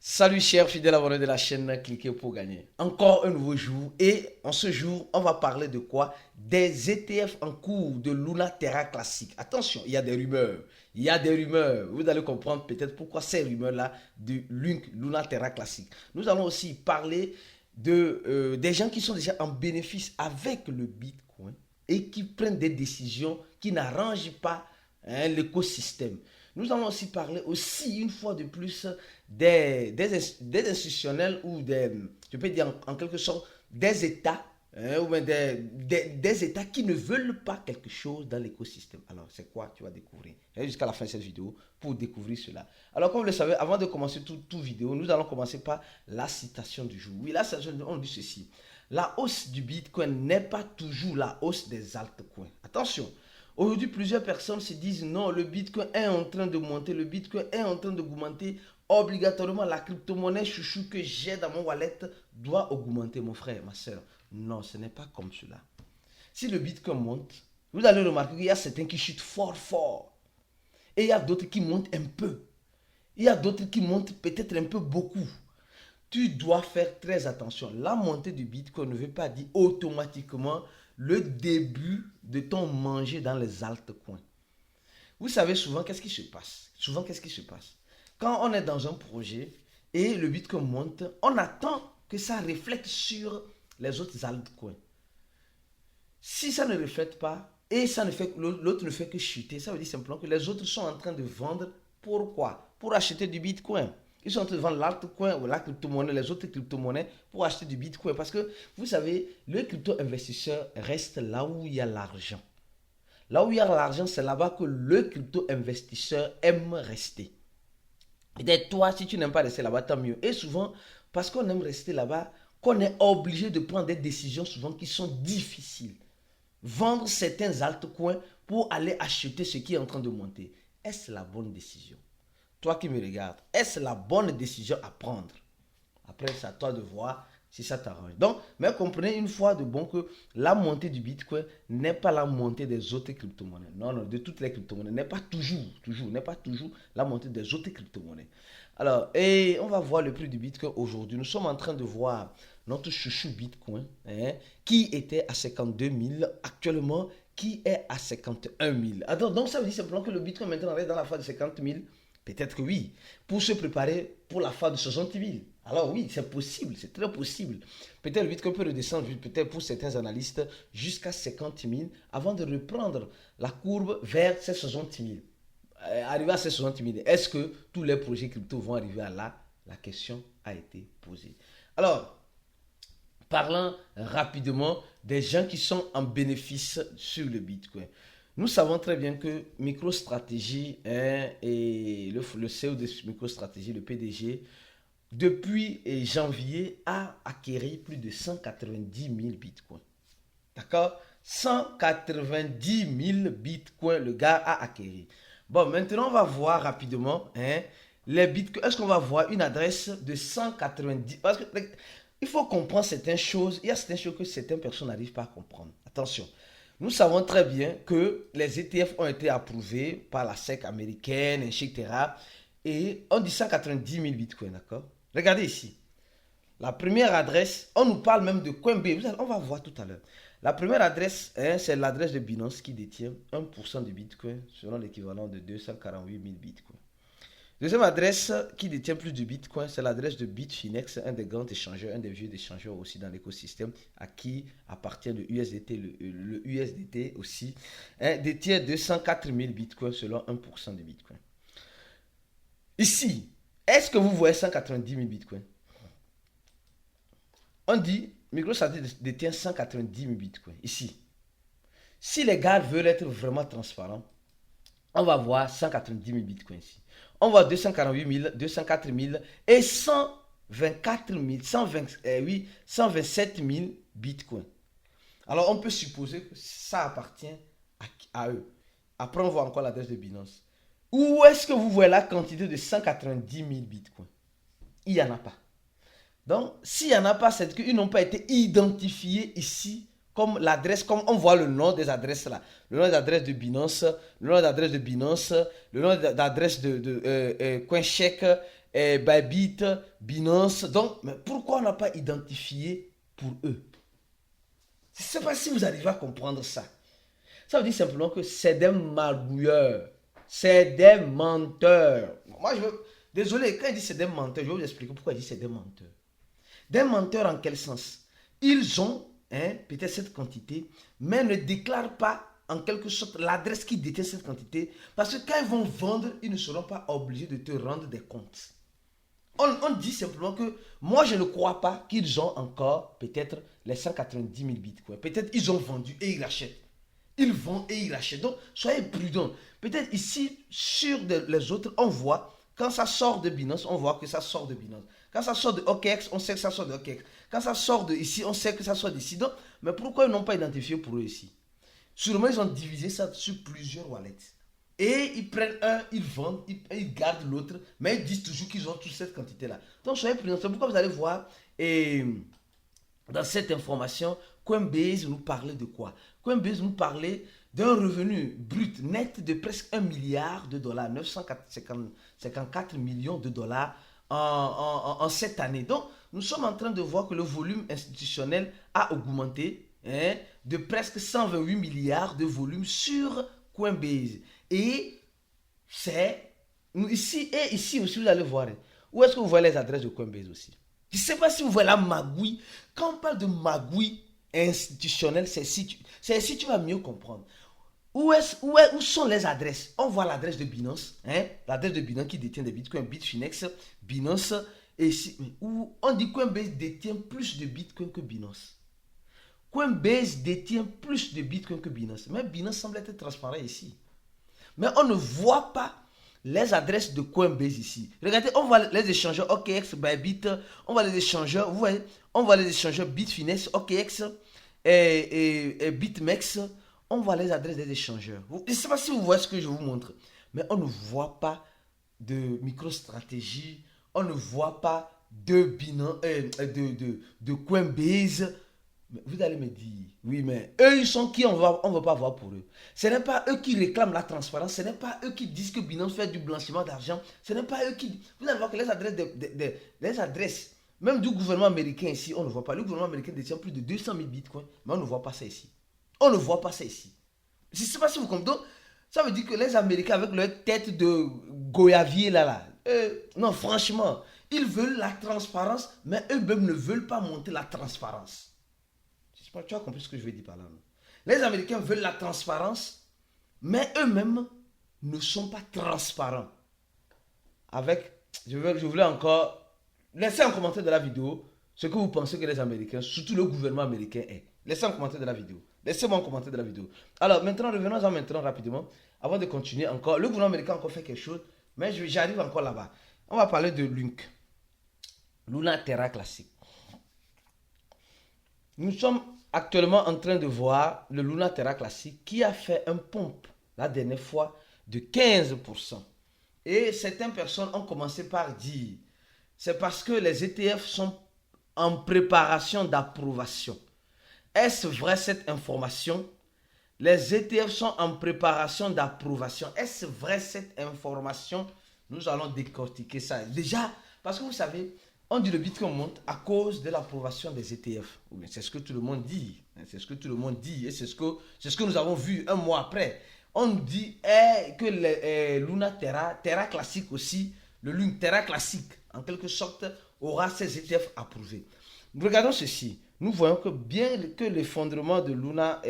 Salut chers fidèles abonnés de la chaîne Cliquez pour gagner. Encore un nouveau jour et en ce jour, on va parler de quoi? Des ETF en cours de Luna Terra Classic. Attention, il y a des rumeurs. Il y a des rumeurs. Vous allez comprendre peut-être pourquoi ces rumeurs-là de Luna Terra Classic. Nous allons aussi parler des gens qui sont déjà en bénéfice avec le Bitcoin et qui prennent des décisions qui n'arrangent pas l'écosystème. Nous allons aussi parler aussi une fois de plus des institutionnels ou je peux dire en quelque sorte, des États ou bien des États qui ne veulent pas quelque chose dans l'écosystème. Alors, c'est quoi? Tu vas découvrir. Jusqu'à la fin de cette vidéo pour découvrir cela. Alors, comme vous le savez, avant de commencer toute vidéo, nous allons commencer par la citation du jour. Oui, la citation du jour, on dit ceci. La hausse du Bitcoin n'est pas toujours la hausse des altcoins. Attention. Aujourd'hui, plusieurs personnes se disent non, le Bitcoin est en train de monter, le Bitcoin est en train d'augmenter. Obligatoirement, la crypto-monnaie chouchou que j'ai dans mon wallet doit augmenter, mon frère, ma soeur. Non, ce n'est pas comme cela. Si le Bitcoin monte, vous allez remarquer qu'il y a certains qui chutent fort, fort. Et il y a d'autres qui montent un peu. Il y a d'autres qui montent peut-être un peu beaucoup. Tu dois faire très attention. La montée du Bitcoin ne veut pas dire automatiquement le début de ton manger dans les altcoins. Vous savez souvent qu'est-ce qui se passe. Souvent qu'est-ce qui se passe. Quand on est dans un projet et le Bitcoin monte, on attend que ça reflète sur les autres altcoins. Si ça ne reflète pas et l'autre ne fait que chuter, ça veut dire simplement que les autres sont en train de vendre. Pourquoi? Pour acheter du Bitcoin. Ils sont en train de vendre l'altcoin ou la crypto-monnaie, les autres crypto-monnaies pour acheter du Bitcoin. Parce que, vous savez, le crypto-investisseur reste là où il y a l'argent. Là où il y a l'argent, c'est là-bas que le crypto-investisseur aime rester. Et toi, si tu n'aimes pas rester là-bas, tant mieux. Et souvent, parce qu'on aime rester là-bas, qu'on est obligé de prendre des décisions souvent qui sont difficiles. Vendre certains altcoins pour aller acheter ce qui est en train de monter. Est-ce la bonne décision? Toi qui me regardes, est-ce la bonne décision à prendre? Après, c'est à toi de voir si ça t'arrange. Donc, mais comprenez une fois de bon que la montée du Bitcoin n'est pas la montée des autres crypto-monnaies. Non, non, de toutes les crypto-monnaies. N'est pas n'est pas toujours la montée des autres crypto-monnaies. Alors, et on va voir le prix du Bitcoin aujourd'hui. Nous sommes en train de voir notre chouchou Bitcoin, qui était à 52 000, actuellement, qui est à 51 000. Alors, donc, ça veut dire simplement que le Bitcoin maintenant reste dans la phase de 50 000. Peut-être que oui, pour se préparer pour la phase de 60 000. Alors oui, c'est possible, c'est très possible. Peut-être le Bitcoin peut redescendre, peut-être pour certains analystes, jusqu'à 50 000 avant de reprendre la courbe vers ces 60 000. Arriver à ces 60 000, est-ce que tous les projets crypto vont arriver à là? La question a été posée. Alors, parlant rapidement des gens qui sont en bénéfice sur le Bitcoin. Nous savons très bien que MicroStrategy et le CEO de MicroStrategy, le PDG, depuis janvier, a acquis plus de 190 000 bitcoins. D'accord? 190 000 bitcoins, le gars a acquis. Bon, maintenant, on va voir rapidement les bitcoins. Est-ce qu'on va voir une adresse de 190? Parce que il faut comprendre certaines choses. Il y a certaines choses que certaines personnes n'arrivent pas à comprendre. Attention. Nous savons très bien que les ETF ont été approuvés par la SEC américaine, etc. Et on dit 190 000 bitcoins, d'accord? Regardez ici. La première adresse, on nous parle même de Coinbase. On va voir tout à l'heure. La première adresse, c'est l'adresse de Binance qui détient 1% de bitcoin, selon l'équivalent de 248 000 bitcoins. Deuxième adresse qui détient plus de Bitcoin, c'est l'adresse de Bitfinex, un des grands échangeurs, un des vieux échangeurs aussi dans l'écosystème, à qui appartient le USDT. Le USDT aussi détient 204 000 Bitcoins selon 1% de Bitcoin. Ici, est-ce que vous voyez 190 000 Bitcoins? On dit, MicroStrategy détient 190 000 Bitcoins. Ici, si les gars veulent être vraiment transparents, on va voir 190 000 bitcoins ici. On voit 248 000, 204 000 et 124 000, 127 000 bitcoins. Alors, on peut supposer que ça appartient à eux. Après, on voit encore l'adresse de Binance. Où est-ce que vous voyez la quantité de 190 000 bitcoins? Il n'y en a pas. Donc, s'il n'y en a pas, c'est qu'ils n'ont pas été identifiés ici comme l'adresse, comme on voit le nom des adresses là. Le nom d'adresse de Binance, le nom d'adresse de Binance, le nom d'adresse de CoinCheck Bybit, Binance. Donc, mais pourquoi on n'a pas identifié pour eux? Je ne sais pas si vous arrivez à comprendre ça. Ça veut dire simplement que c'est des magouilleurs. C'est des menteurs. Moi, désolé, quand il dit c'est des menteurs, je vais vous expliquer pourquoi il dit c'est des menteurs. Des menteurs en quel sens? Ils ont peut-être cette quantité, mais ne déclarent pas en quelque sorte l'adresse qui détient cette quantité, parce que quand ils vont vendre, ils ne seront pas obligés de te rendre des comptes. On dit simplement que moi je ne crois pas qu'ils ont encore peut-être les 190 000 bitcoins. Peut-être ils ont vendu et ils rachètent. Ils vendent et ils rachètent. Donc soyez prudents. Peut-être ici, sur les autres, on voit, quand ça sort de Binance, on voit que ça sort de Binance. Quand ça sort de OKX, on sait que ça sort de OKX. Quand ça sort de ici, on sait que ça sort d'ici. Donc, mais pourquoi ils n'ont pas identifié pour eux ici? Sûrement, ils ont divisé ça sur plusieurs wallets. Et ils prennent un, ils vendent, ils gardent l'autre, mais ils disent toujours qu'ils ont toute cette quantité-là. Donc, soyez prudents. C'est pourquoi vous allez voir, et dans cette information, Coinbase nous parlait de quoi? Coinbase nous parlait d'un revenu brut net de presque 1 milliard de dollars, 954 millions de dollars en cette année. Donc, nous sommes en train de voir que le volume institutionnel a augmenté de presque 128 milliards de volume sur Coinbase. Et c'est ici, et ici aussi, vous allez voir. Où est-ce que vous voyez les adresses de Coinbase aussi? Je ne sais pas si vous voyez la magouille. Quand on parle de magouille institutionnelle, c'est ici tu vas mieux comprendre. Où sont les adresses? On voit l'adresse de Binance, l'adresse de Binance qui détient des bitcoins, Bitfinex, Binance, et ici, où on dit que Coinbase détient plus de bitcoins que Binance. Coinbase détient plus de bitcoins que Binance, mais Binance semble être transparent ici. Mais on ne voit pas les adresses de Coinbase ici. Regardez, on voit les échangeurs OKX, Bybit, on voit les échangeurs, vous voyez, on voit les échangeurs Bitfinex, OKX et BitMEX. On voit les adresses des échangeurs. Je ne sais pas si vous voyez ce que je vous montre, mais on ne voit pas de MicroStrategy, on ne voit pas de Binance, de Coinbase. Mais vous allez me dire, oui, mais eux, ils sont qui? On ne va pas voir pour eux. Ce n'est pas eux qui réclament la transparence. Ce n'est pas eux qui disent que Binance fait du blanchiment d'argent. Ce n'est pas eux qui... Vous allez voir que les adresses, même du gouvernement américain ici, on ne voit pas. Le gouvernement américain détient plus de 200 000 bitcoins, mais on ne voit pas ça ici. On ne voit pas ça ici. Je ne sais pas si vous comprenez. Donc, ça veut dire que les Américains, avec leur tête de goyavier là, non, franchement, ils veulent la transparence, mais eux-mêmes ne veulent pas monter la transparence. Tu as compris ce que je veux dire par là, non? Les Américains veulent la transparence, mais eux-mêmes ne sont pas transparents. Je voulais encore laisser en commentaire de la vidéo ce que vous pensez que les Américains, surtout le gouvernement américain, est. Laissez en commentaire de la vidéo. Laissez-moi en commentaire de la vidéo. Alors, maintenant, revenons-en maintenant rapidement, avant de continuer encore. Le gouvernement américain a encore fait quelque chose, mais j'arrive encore là-bas. On va parler de Lunk. Luna Terra Classic. Nous sommes actuellement en train de voir le Luna Terra Classic qui a fait un pompe la dernière fois de 15%. Et certaines personnes ont commencé par dire, c'est parce que les ETF sont en préparation d'approbation. Est-ce vrai cette information? Les ETF sont en préparation d'approbation. Est-ce vrai cette information? Nous allons décortiquer ça. Déjà, parce que vous savez, on dit que le Bitcoin monte à cause de l'approbation des ETF. C'est ce que tout le monde dit. C'est ce que tout le monde dit. Et c'est ce que nous avons vu un mois après. On dit que le Luna Terra Classic aussi, le Luna Terra Classic, en quelque sorte, aura ses ETF approuvés. Regardons ceci. Nous voyons que bien que l'effondrement de Luna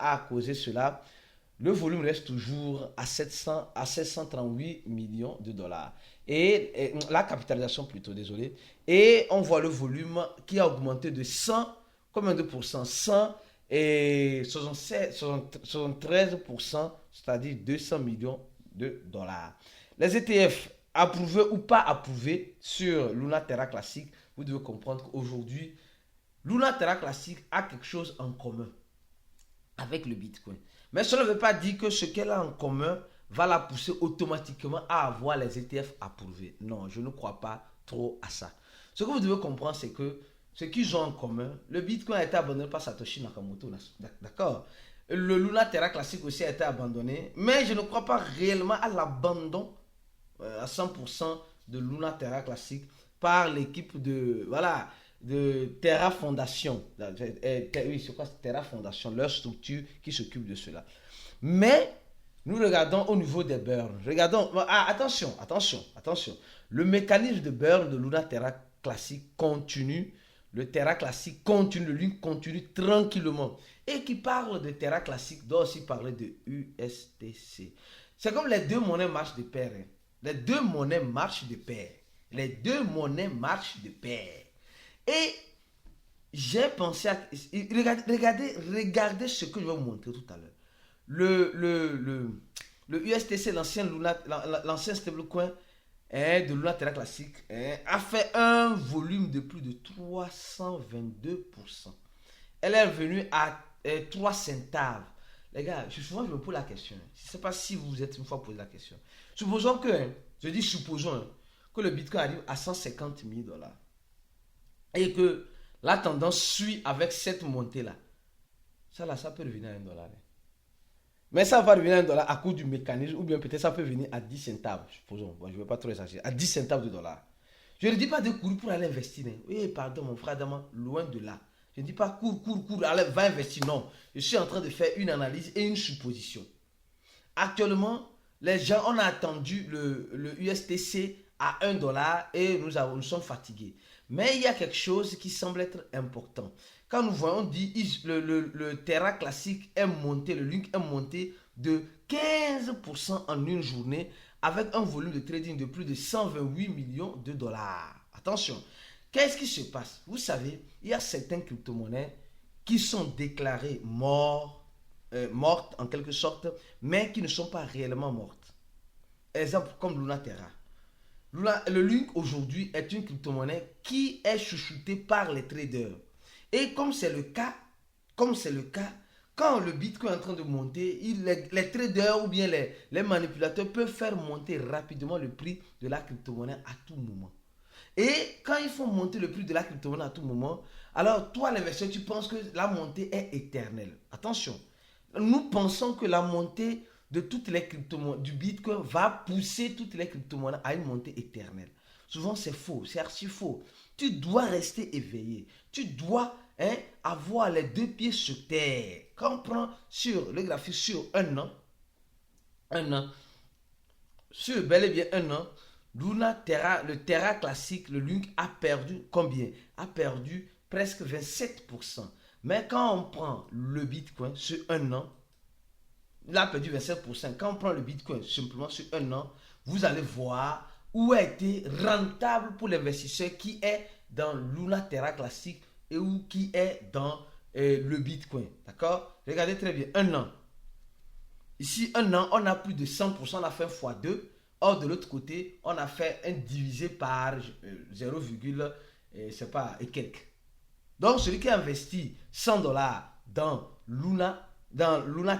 a causé cela, le volume reste toujours à 738 millions de dollars. Et la capitalisation plutôt, désolé. Et on voit le volume qui a augmenté de 100, combien de pourcents? 100 et 73%, c'est-à-dire 200 millions de dollars. Les ETF approuvés ou pas approuvés sur Luna Terra Classic, vous devez comprendre qu'aujourd'hui, Luna Terra Classic a quelque chose en commun avec le Bitcoin. Mais cela ne veut pas dire que ce qu'elle a en commun va la pousser automatiquement à avoir les ETF approuvés. Non, je ne crois pas trop à ça. Ce que vous devez comprendre, c'est que ce qu'ils ont en commun, le Bitcoin a été abandonné par Satoshi Nakamoto, d'accord? Le Luna Terra Classic aussi a été abandonné, mais je ne crois pas réellement à l'abandon à 100% de Luna Terra Classic par l'équipe de, voilà, de Terra Fondation. Oui, c'est quoi Terra Fondation, leur structure qui s'occupe de cela. Mais nous regardons au niveau des burns. Regardons, attention. Le mécanisme de burn de Luna Terra Classic continue. Le Terra Classic continue, le link continue tranquillement. Et qui parle de Terra Classic doit aussi parler de USTC. C'est comme les deux monnaies marchent de pair. Hein. Les deux monnaies marchent de pair. Et j'ai pensé à... Regardez ce que je vais vous montrer tout à l'heure. Le USTC, l'ancien stablecoin de Luna Terra Classic, a fait un volume de plus de 322%. Elle est revenue à 3 centaves. Les gars, souvent je me pose la question. Je ne sais pas si vous êtes une fois posé la question. Supposons que, que le Bitcoin arrive à 150 000 $. Et que la tendance suit avec cette montée-là. Ça peut revenir à 1 $. Mais ça va revenir à 1 $ à cause du mécanisme, ou bien peut-être ça peut venir à 10 centaves, supposons. Bon, je ne vais pas trop exagérer. À 10 centaves de dollars. Je ne dis pas de courir pour aller investir. Hein. Oui, pardon, mon frère Daman, loin de là. Je ne dis pas cours, allez, va investir. Non. Je suis en train de faire une analyse et une supposition. Actuellement, les gens, on a attendu le USTC à 1 $ et nous sommes fatigués. Mais il y a quelque chose qui semble être important. Quand nous voyons, on dit le Terra Classic est monté, le Link est monté de 15% en une journée avec un volume de trading de plus de 128 millions de dollars. Attention, qu'est-ce qui se passe? Vous savez, il y a certaines crypto-monnaies qui sont déclarées mortes en quelque sorte, mais qui ne sont pas réellement mortes. Exemple comme Luna Terra. Le Link aujourd'hui est une crypto-monnaie qui est chouchoutée par les traders. Et comme c'est le cas, quand le Bitcoin est en train de monter, les traders ou bien les manipulateurs peuvent faire monter rapidement le prix de la crypto-monnaie à tout moment. Et quand ils font monter le prix de la crypto-monnaie à tout moment, alors toi l'investisseur, tu penses que la montée est éternelle. Attention, nous pensons que la montée de toutes les crypto-monnaies, du Bitcoin va pousser toutes les crypto-monnaies à une montée éternelle. Souvent c'est faux, c'est archi faux. Tu dois rester éveillé. Tu dois avoir les deux pieds sur terre. Quand on prend sur le graphique sur un an, sur bel et bien un an, le Terra classique, le Link a perdu combien? A perdu presque 27%. Mais quand on prend le Bitcoin sur un an, il a perdu 27%. Quand on prend le Bitcoin simplement sur un an, vous allez voir où a été rentable pour l'investisseur qui est dans Luna Terra classique et où qui est dans le Bitcoin. D'accord? Regardez très bien, un an. Ici, un an, on a plus de 100%, on a fait x2. Or, de l'autre côté, on a fait un divisé par 0, c'est pas, et quelques. Donc, celui qui a investi 100 $ dans Luna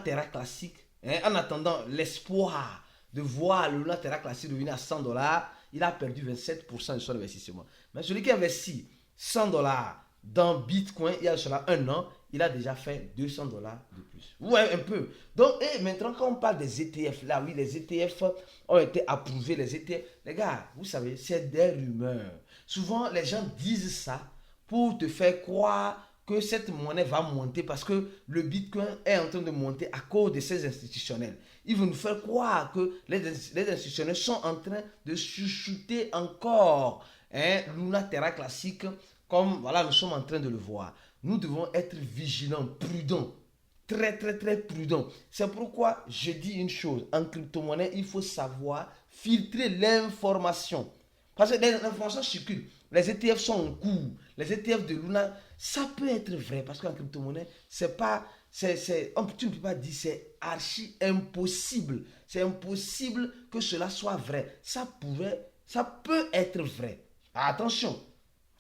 Terra classique, en attendant l'espoir de voir le Luna Terra classique revenir à 100 $, il a perdu 27% de son investissement. Mais celui qui investit 100 $ dans Bitcoin, il y a cela un an, il a déjà fait 200 $ de plus. Ouais, un peu. Donc, maintenant, quand on parle des ETF, là, oui, les ETF ont été approuvés, les ETF. Les gars, vous savez, c'est des rumeurs. Souvent, les gens disent ça pour te faire croire que cette monnaie va monter parce que le Bitcoin est en train de monter à cause de ces institutionnels. Ils vont nous faire croire que les institutionnels sont en train de chuchoter encore Luna Terra classique comme voilà, nous sommes en train de le voir. Nous devons être vigilants, prudents, très prudents. C'est pourquoi je dis une chose, en crypto-monnaie, il faut savoir filtrer l'information. Parce que l'information circule. Les ETF sont en cours. Les ETF de Luna, ça peut être vrai parce qu'en crypto-monnaie, c'est pas, tu ne peux pas dire c'est archi impossible. C'est impossible que cela soit vrai. Ça peut être vrai. Attention,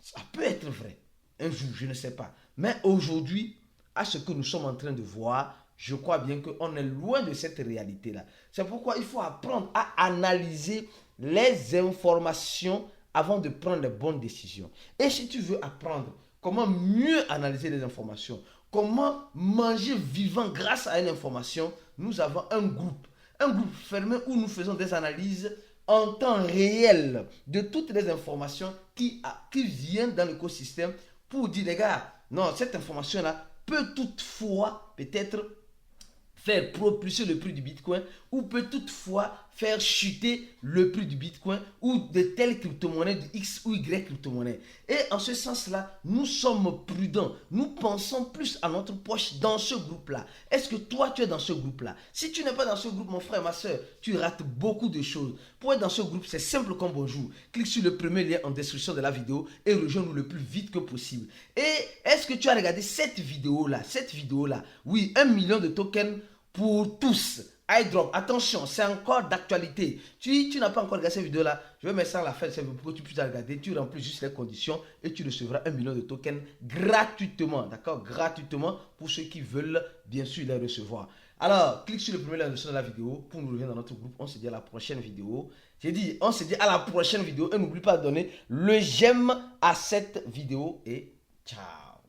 ça peut être vrai. Un jour, je ne sais pas. Mais aujourd'hui, à ce que nous sommes en train de voir, je crois bien qu'on est loin de cette réalité-là. C'est pourquoi il faut apprendre à analyser les informations avant de prendre les bonnes décisions. Et si tu veux apprendre comment mieux analyser les informations, comment manger vivant grâce à une information, nous avons un groupe fermé où nous faisons des analyses en temps réel de toutes les informations qui viennent dans l'écosystème pour dire, les gars, non, cette information-là peut toutefois peut-être faire propulser le prix du Bitcoin ou peut toutefois faire chuter le prix du Bitcoin ou de telles crypto-monnaies, de X ou Y crypto-monnaies. Et en ce sens-là, nous sommes prudents. Nous pensons plus à notre poche dans ce groupe-là. Est-ce que toi, tu es dans ce groupe-là? Si tu n'es pas dans ce groupe, mon frère, ma soeur, tu rates beaucoup de choses. Pour être dans ce groupe, c'est simple comme bonjour. Clique sur le premier lien en description de la vidéo et rejoins-nous le plus vite que possible. Et est-ce que tu as regardé cette vidéo-là? Cette vidéo-là, oui, 1 million de tokens pour tous. iDrop, attention, c'est encore d'actualité. Tu n'as pas encore regardé cette vidéo-là, je vais mettre ça à la fin de cette vidéo pour que tu puisses la regarder. Tu remplis juste les conditions et tu recevras 1 million de tokens gratuitement. D'accord? Gratuitement pour ceux qui veulent bien sûr les recevoir. Alors, clique sur le premier lien de la vidéo pour nous rejoindre dans notre groupe. On se dit à la prochaine vidéo. J'ai dit, on se dit à la prochaine vidéo. Et n'oublie pas de donner le j'aime à cette vidéo. Et ciao!